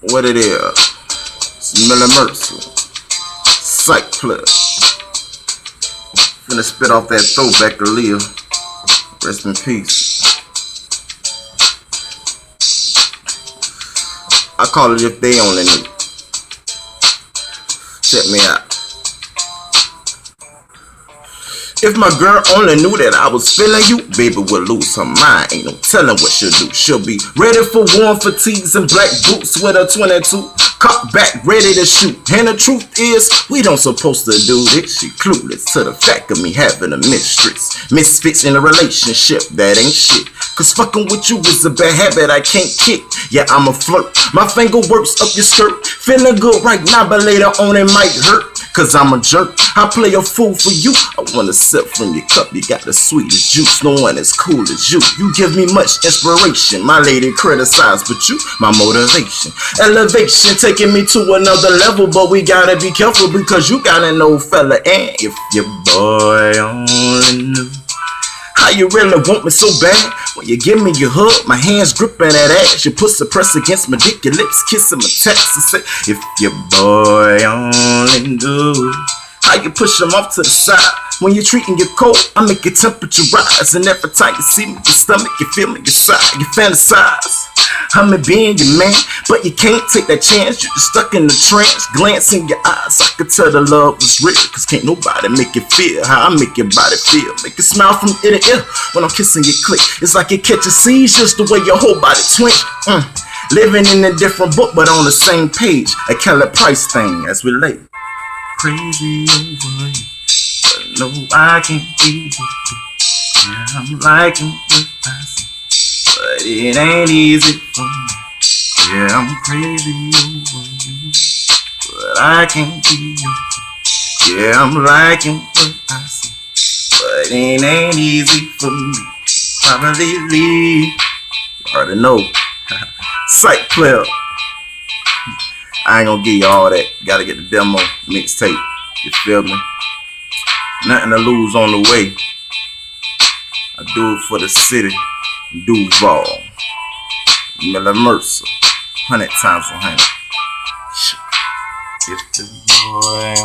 What it is? It's Miller Mercy. Psych Plug. Finna spit off that throwback of Leo. Rest in peace. I call it if they only knew. Check me out. If my girl only knew that I was feeling you, baby would lose her mind. Ain't no telling what she'll do. She'll be ready for warm fatigues and black boots with a 22. Cock back, ready to shoot. And the truth is, we don't supposed to do this. She clueless to the fact of me having a mistress. Misfits in a relationship, that ain't shit. Cause fucking with you is a bad habit I can't kick. Yeah, I'm a flirt. My finger works up your skirt. Feeling good right now, but later on it might hurt. Cause I'm a jerk. I play a fool for you. I wanna sip from your cup. You got the sweetest juice. No one as cool as you. You give me much inspiration. My lady criticized, but you, my motivation. Elevation taking me to another level. But we gotta be careful because you got an old fella. And if your boy only knew how you really want me so bad. When you give me your hug, my hands gripping that ass. Your pussy press against my dick, your lips kissing my text. I say, if your boy only knew how you push him off to the side. When you're treating your cold, I make your temperature rise. And every time you see me, your stomach, you feel me, your side, you fantasize. I'm a being your man, but you can't take that chance. You're just stuck in the trance, glance in your eyes. I could tell the love was real, cause can't nobody make you feel how I make your body feel. Make you smile from ear to ear when I'm kissing your clit. It's like you catch a seizures the way your whole body twitch. Living in a different book, but on the same page. A Kelly Price thing as we lay. Crazy over you, but no, I can't be you. Yeah, I'm liking what I see. But it ain't easy for me. Yeah, I'm crazy over you, but I can't be you. Yeah, I'm liking what I see, but it ain't easy for me. Probably leave. You already know. Psych Plug. I ain't gonna give you all that. Gotta get the demo mixtape. You feel me? Nothing to lose on the way. I do it for the city. Duval, Miller Mercy, 100 times 100. If the boy